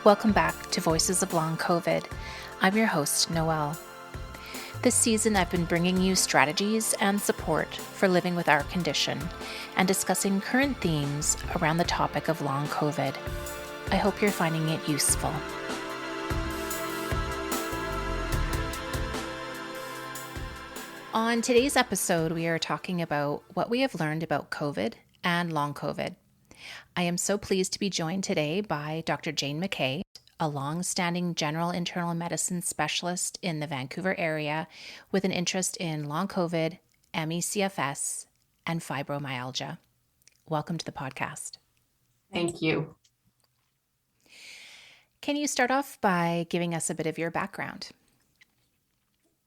Welcome back to Voices of Long COVID. I'm your host, Noelle. This season, I've been bringing you strategies and support for living with our condition and discussing current themes around the topic of long COVID. I hope you're finding it useful. On today's episode, we are talking about what we have learned about COVID and long COVID. I am so pleased to be joined today by Dr. Jane McKay, a long-standing general internal medicine specialist in the Vancouver area with an interest in long COVID, ME/CFS, and fibromyalgia. Welcome to the podcast. Thank you. Can you start off by giving us a bit of your background?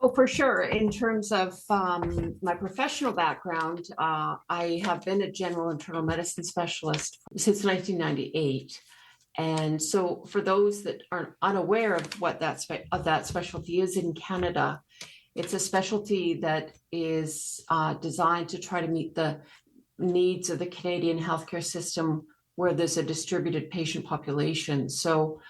Oh, for sure. In terms of my professional background, I have been a general internal medicine specialist since 1998. And so for those that are unaware of what that specialty is in Canada, it's a specialty that is designed to try to meet the needs of the Canadian healthcare system where there's a distributed patient population. So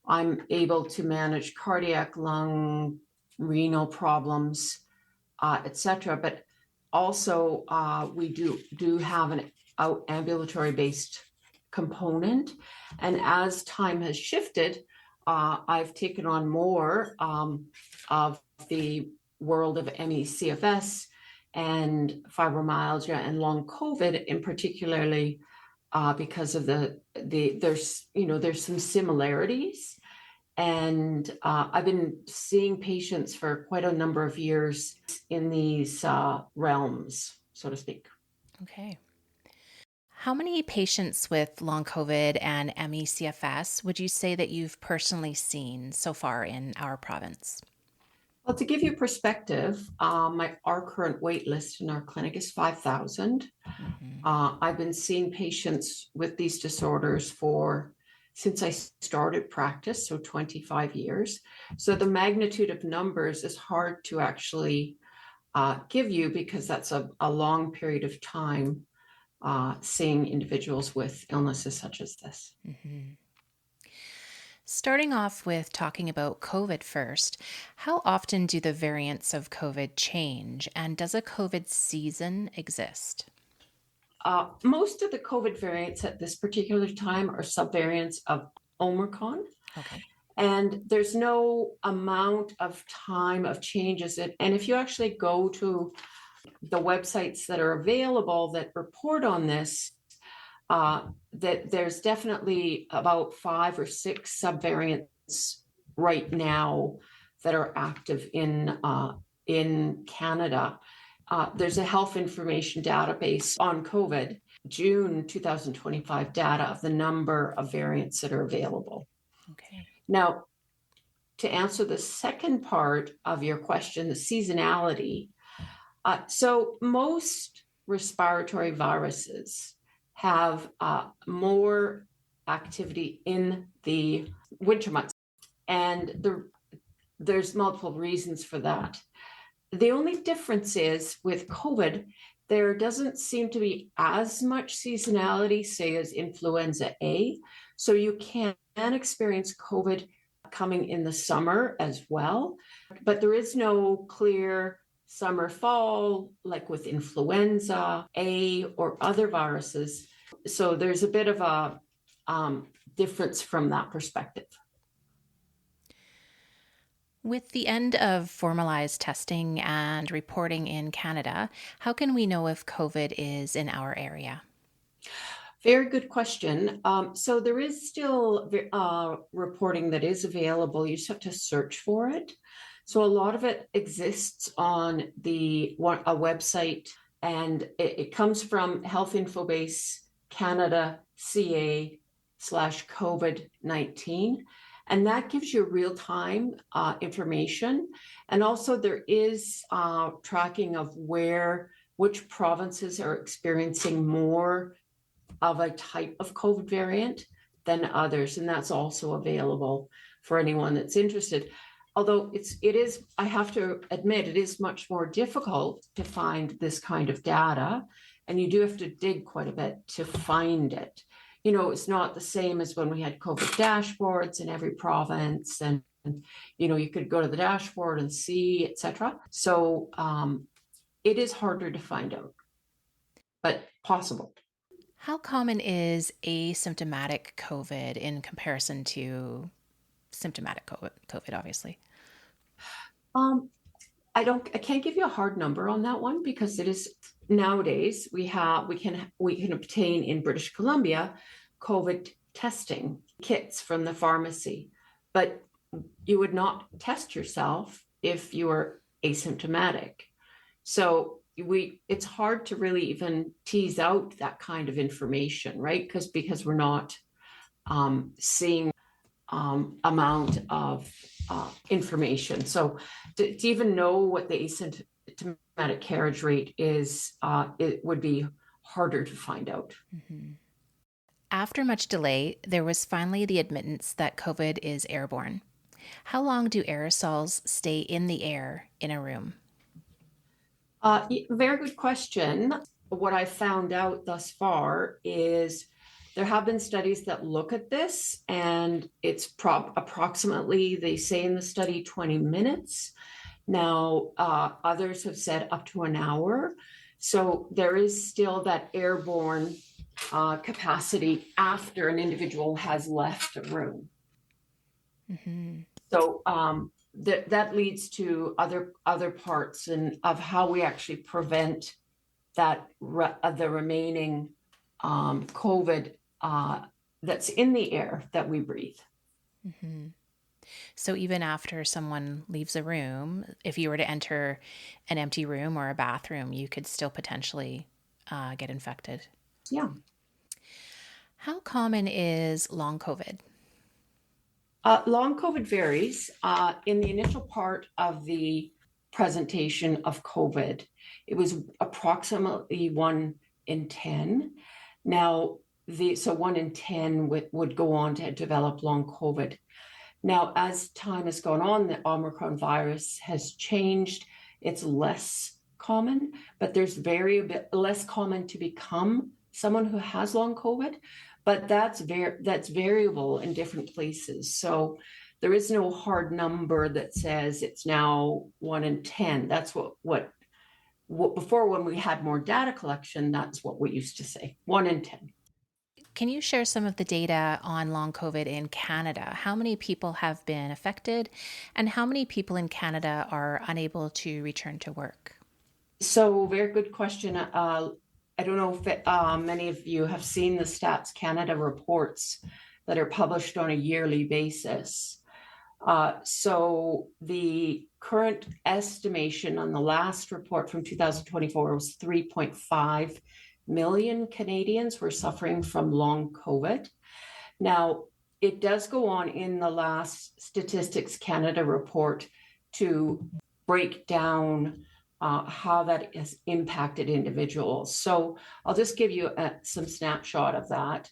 I'm able to manage cardiac, lung, renal problems, etc. But also we do have an ambulatory based component. And as time has shifted, I've taken on more of the world of ME/CFS and fibromyalgia and long COVID, in particularly because of there's some similarities. And I've been seeing patients for quite a number of years in these realms, so to speak. Okay. How many patients with long COVID and ME/CFS would you say that you've personally seen so far in our province? Well, to give you perspective, our current wait list in our clinic is 5,000. I've been seeing patients with these disorders since I started practice, so 25 years. So the magnitude of numbers is hard to actually give you because that's a long period of time seeing individuals with illnesses such as this. Mm-hmm. Starting off with talking about COVID first, how often do the variants of COVID change, and does a COVID season exist? Most of the COVID variants at this particular time are subvariants of Omicron. Okay. And there's no amount of time of changes. And if you actually go to the websites that are available that report on this, that there's definitely about 5 or 6 subvariants right now that are active in Canada. There's a health information database on COVID, June 2025 data of the number of variants that are available. Okay. Now, to answer the second part of your question, the seasonality. So most respiratory viruses have more activity in the winter months, and there's multiple reasons for that. The only difference is with COVID, there doesn't seem to be as much seasonality, say, as influenza A. So you can experience COVID coming in the summer as well, but there is no clear summer fall like with influenza A or other viruses. So there's a bit of a difference from that perspective. With the end of formalized testing and reporting in Canada, how can we know if COVID is in our area? Very good question. So there is still reporting that is available. You just have to search for it. So a lot of it exists on a website, and it comes from Health Infobase Canada CA/COVID-19. And that gives you real-time information. And also there is tracking of which provinces are experiencing more of a type of COVID variant than others. And that's also available for anyone that's interested. Although it is, I have to admit, it is much more difficult to find this kind of data. And you do have to dig quite a bit to find it. it's not the same as when we had COVID dashboards in every province, and you could go to the dashboard and see, etc. So it is harder to find out, but possible. How common is asymptomatic COVID in comparison to symptomatic COVID, obviously? Um, I can't give you a hard number on that one, because it is nowadays we can obtain in British Columbia COVID testing kits from the pharmacy, but you would not test yourself if you were asymptomatic. So it's hard to really even tease out that kind of information, right? Because we're not seeing amount of information. So to even know what the asymptomatic carriage rate is, it would be harder to find out. Mm-hmm. After much delay, there was finally the admittance that COVID is airborne. How long do aerosols stay in the air in a room? Very good question. What I found out thus far is there have been studies that look at this, and it's approximately, they say in the study, 20 minutes. Now, others have said up to an hour. So there is still that airborne capacity after an individual has left a room. Mm-hmm. So that leads to other parts of how we actually prevent that the remaining COVID that's in the air that we breathe. Mm-hmm. So even after someone leaves a room, if you were to enter an empty room or a bathroom, you could still potentially get infected. Yeah. How common is long COVID? Long COVID varies. In the initial part of the presentation of COVID, it was approximately 1 in 10. Now, so 1 in 10 would go on to develop long COVID. Now, as time has gone on, the Omicron virus has changed. It's less common, but there's less common to become someone who has long COVID. But that's variable in different places. So there is no hard number that says it's now 1 in 10. That's what before, when we had more data collection, that's what we used to say, 1 in 10. Can you share some of the data on long COVID in Canada? How many people have been affected, and how many people in Canada are unable to return to work? So very good question. I don't know if many of you have seen the Stats Canada reports that are published on a yearly basis. So the current estimation on the last report from 2024 was 3.5 million Canadians were suffering from long COVID. Now, it does go on in the last Statistics Canada report to break down how that has impacted individuals. So I'll just give you some snapshot of that.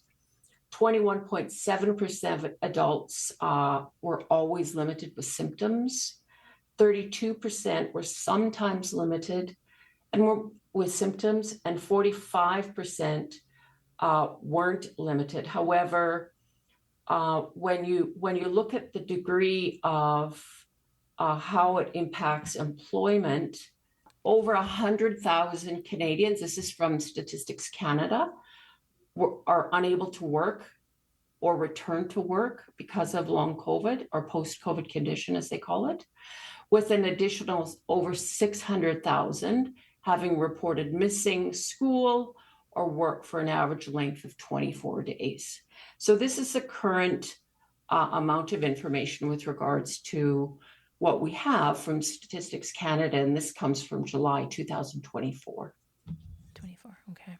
21.7% of adults were always limited with symptoms. 32% were sometimes limited and were with symptoms, and 45% weren't limited. However, when you look at the degree of how it impacts employment, over 100,000 Canadians, this is from Statistics Canada, are unable to work or return to work because of long COVID or post-COVID condition, as they call it, with an additional over 600,000 having reported missing school or work for an average length of 24 days. So this is the current amount of information with regards to what we have from Statistics Canada, and this comes from July 2024. 24, okay.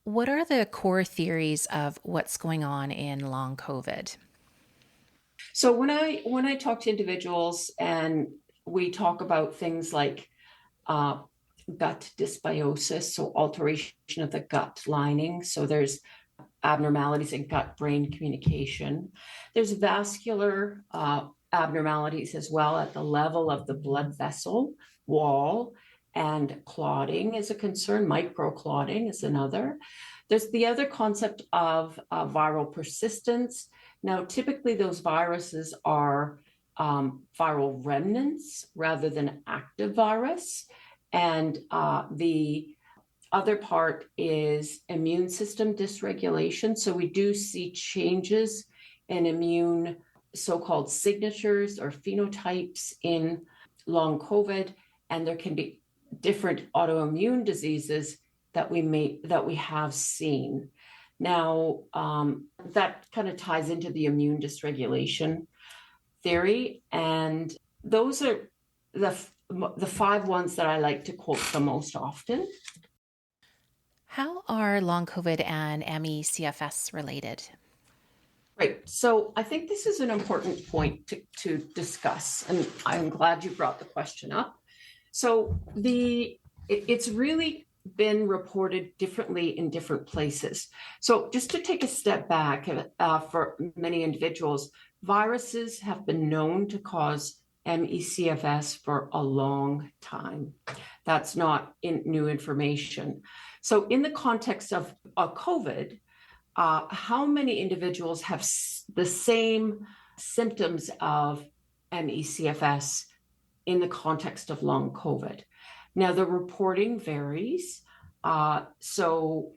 What are the core theories of what's going on in long COVID? So when I talk to individuals and we talk about things like gut dysbiosis, so alteration of the gut lining, so there's abnormalities in gut-brain communication. There's vascular abnormalities as well at the level of the blood vessel wall, and clotting is a concern. Microclotting is another. There's the other concept of viral persistence. Now, typically those viruses are viral remnants rather than active virus. And the other part is immune system dysregulation. So we do see changes in immune so-called signatures or phenotypes in long COVID, and there can be different autoimmune diseases that we have seen. Now, that kind of ties into the immune dysregulation theory, and those are the five ones that I like to quote the most often. How are long COVID and ME/CFS related? Right. So I think this is an important point to discuss, and I'm glad you brought the question up. So it's really been reported differently in different places. So just to take a step back, for many individuals, viruses have been known to cause ME/CFS for a long time. That's not new information. So in the context of COVID, how many individuals have the same symptoms of ME/CFS in the context of long COVID? Now, the reporting varies. So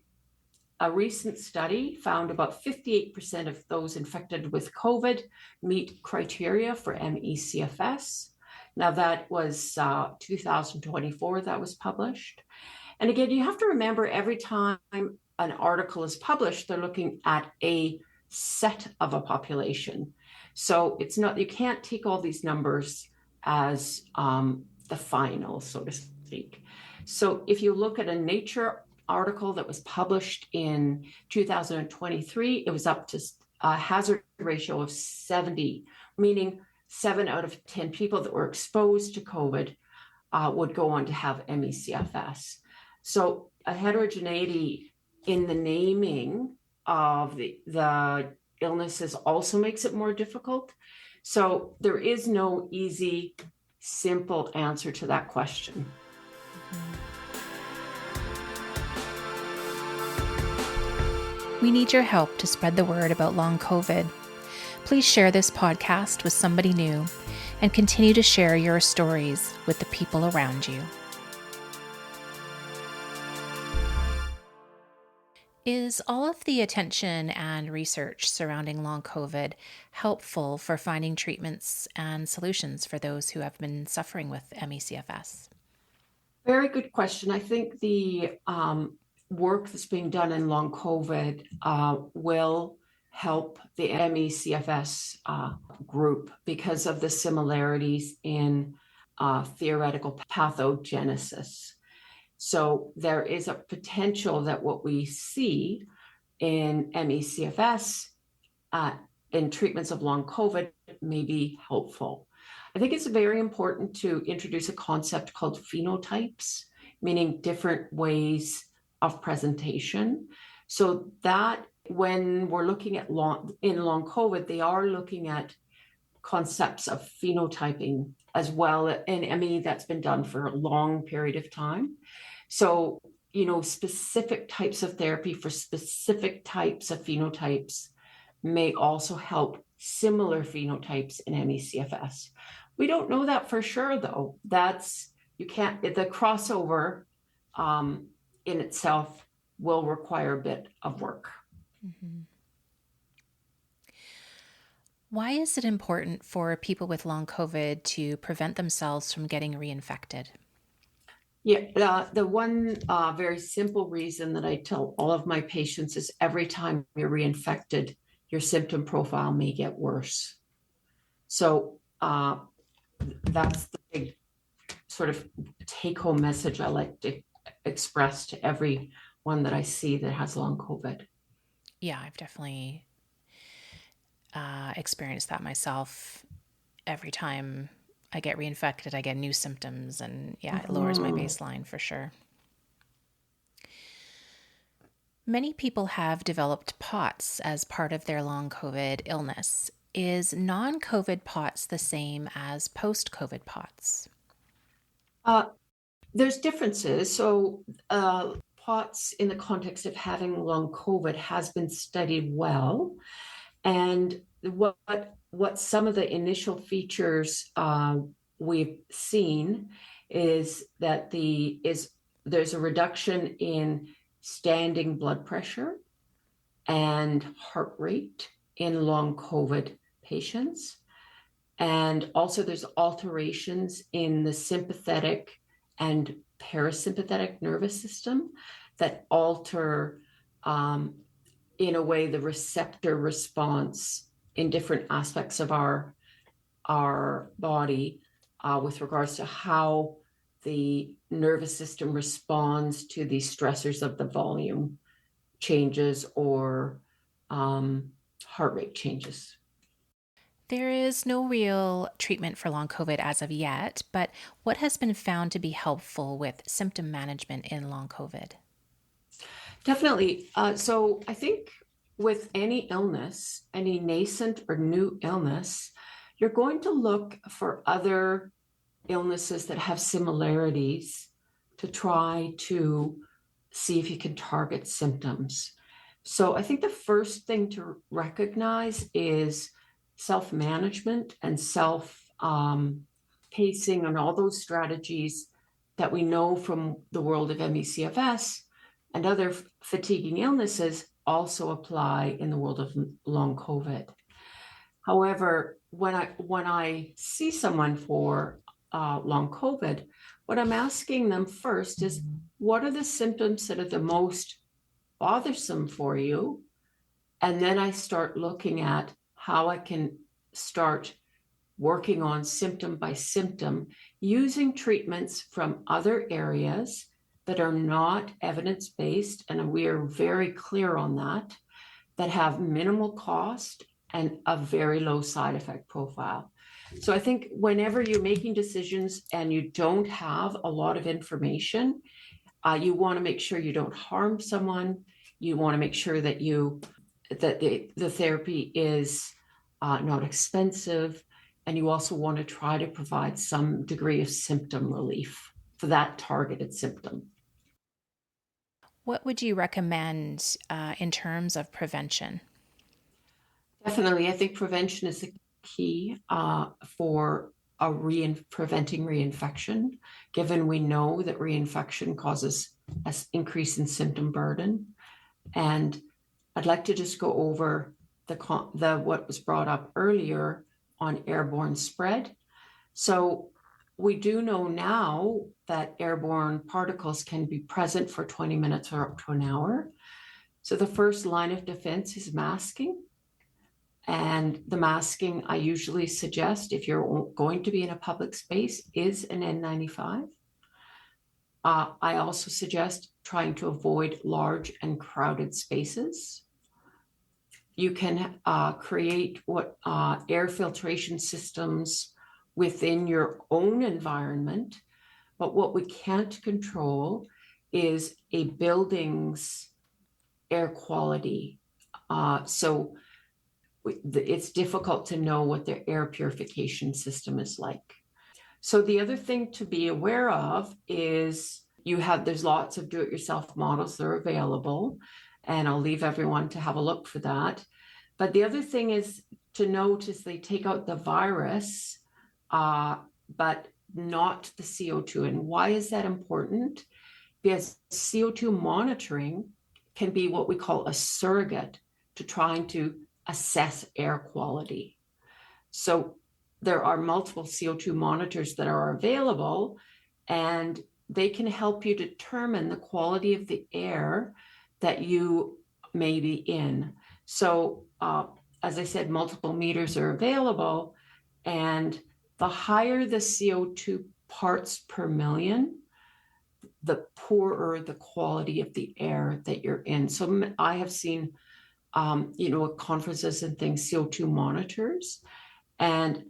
a recent study found about 58% of those infected with COVID meet criteria for ME/CFS. Now, that was 2024 that was published. And again, you have to remember every time an article is published, they're looking at a set of a population. So it's not, you can't take all these numbers as the final, so to speak. So if you look at a Nature article that was published in 2023, it was up to a hazard ratio of 70, meaning 7 out of 10 people that were exposed to COVID would go on to have ME/CFS. So a heterogeneity in the naming of the illnesses also makes it more difficult. So there is no easy, simple answer to that question. We need your help to spread the word about long COVID. Please share this podcast with somebody new and continue to share your stories with the people around you. Is all of the attention and research surrounding long COVID helpful for finding treatments and solutions for those who have been suffering with ME/CFS? Very good question. I think the work that's being done in long COVID will help the ME/CFS group because of the similarities in theoretical pathogenesis. So there is a potential that what we see in ME/CFS in treatments of long COVID may be helpful. I think it's very important to introduce a concept called phenotypes, meaning different ways of presentation. So that when we're looking at long COVID, they are looking at concepts of phenotyping as well in ME that's been done for a long period of time. So, specific types of therapy for specific types of phenotypes may also help similar phenotypes in ME/CFS. We don't know that for sure, though. The crossover in itself will require a bit of work. Mm-hmm. Why is it important for people with long COVID to prevent themselves from getting reinfected? Yeah, the one very simple reason that I tell all of my patients is every time you're reinfected, your symptom profile may get worse. So that's the big sort of take-home message I like to express to everyone that I see that has long COVID. Yeah, I've definitely experienced that myself. Every time I get reinfected, I get new symptoms, and it lowers my baseline for sure. Many people have developed POTS as part of their long COVID illness. Is non-COVID POTS the same as post-COVID POTS? There's differences. So POTS in the context of having long COVID has been studied well. And what some of the initial features we've seen is that there's a reduction in standing blood pressure and heart rate in long COVID patients. And also there's alterations in the sympathetic and parasympathetic nervous system that alter, in a way, the receptor response in different aspects of our body with regards to how the nervous system responds to the stressors of the volume changes or heart rate changes. There is no real treatment for long COVID as of yet, but what has been found to be helpful with symptom management in long COVID? Definitely. So I think with any illness, any nascent or new illness, you're going to look for other illnesses that have similarities to try to see if you can target symptoms. So I think the first thing to recognize is self-management and self-pacing and all those strategies that we know from the world of ME/CFS and other fatiguing illnesses also apply in the world of long COVID. However, when I see someone for long COVID, what I'm asking them first is, what are the symptoms that are the most bothersome for you? And then I start looking at how I can start working on symptom by symptom using treatments from other areas that are not evidence-based, and we are very clear on that have minimal cost and a very low side effect profile. So I think whenever you're making decisions and you don't have a lot of information, you want to make sure you don't harm someone. You want to make sure that the therapy is not expensive, and you also want to try to provide some degree of symptom relief for that targeted symptom. What would you recommend in terms of prevention? Definitely, I think prevention is the key for preventing reinfection, given we know that reinfection causes an increase in symptom burden. And I'd like to just go over what was brought up earlier on airborne spread. So we do know now that airborne particles can be present for 20 minutes or up to an hour. So the first line of defense is masking. And the masking I usually suggest, if you're going to be in a public space, is an N95. I also suggest trying to avoid large and crowded spaces. You can create air filtration systems within your own environment, but what we can't control is a building's air quality. So it's difficult to know what their air purification system is like. So the other thing to be aware of is there's lots of do-it-yourself models that are available, and I'll leave everyone to have a look for that. But the other thing is to note is they take out the virus, but not the CO2. And why is that important? Because CO2 monitoring can be what we call a surrogate to trying to assess air quality. So there are multiple CO2 monitors that are available, and they can help you determine the quality of the air that you may be in. So as I said, multiple meters are available, and the higher the CO2 parts per million, the poorer the quality of the air that you're in. So I have seen, at conferences and things, CO2 monitors. And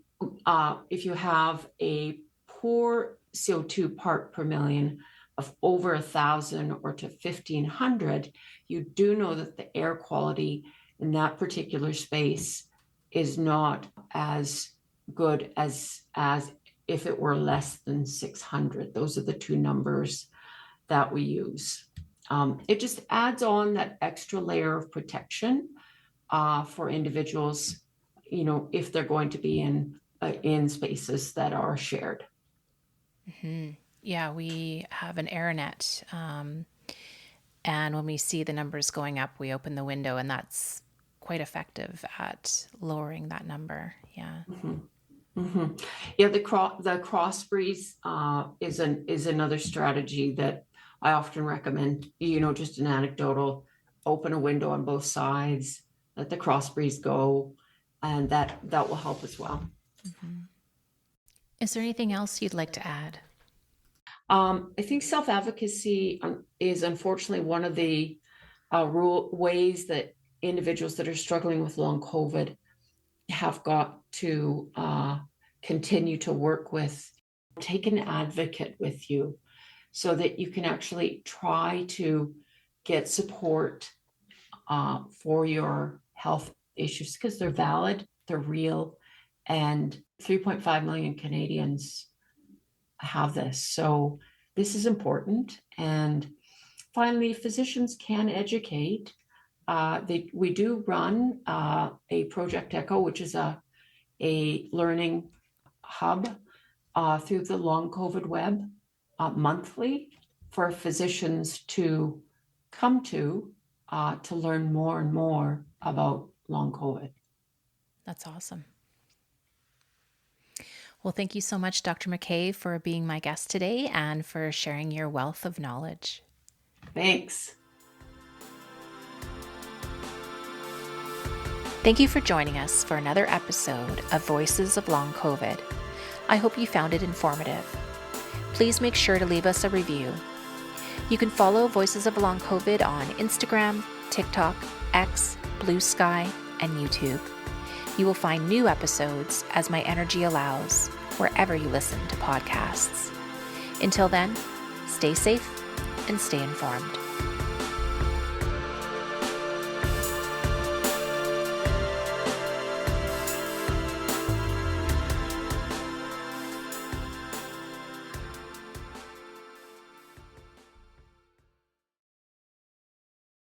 if you have a poor CO2 part per million of over 1,000 or to 1,500, you do know that the air quality in that particular space is not as good as if it were less than 600. Those are the two numbers that we use. It just adds on that extra layer of protection for individuals, if they're going to be in spaces that are shared. Mm-hmm. Yeah, we have an AirNet, and when we see the numbers going up, we open the window, and that's quite effective at lowering that number. Yeah. Mm-hmm. Mm-hmm. Yeah, the cross breeze is another strategy that I often recommend. Just an anecdotal: open a window on both sides, let the cross breeze go, and that will help as well. Mm-hmm. Is there anything else you'd like to add? I think self-advocacy is unfortunately one of the ways that individuals that are struggling with long COVID have got to continue to work with. Take an advocate with you so that you can actually try to get support for your health issues, because they're valid, they're real, and 3.5 million Canadians have this. So this is important. And finally, physicians can educate. We do run a Project Echo, which is a learning hub through the Long COVID web monthly for physicians to come to learn more and more about long COVID. That's awesome. Well, thank you so much, Dr. McKay, for being my guest today and for sharing your wealth of knowledge. Thanks. Thank you for joining us for another episode of Voices of Long COVID. I hope you found it informative. Please make sure to leave us a review. You can follow Voices of Long COVID on Instagram, TikTok, X, Blue Sky, and YouTube. You will find new episodes as my energy allows, wherever you listen to podcasts. Until then, stay safe and stay informed.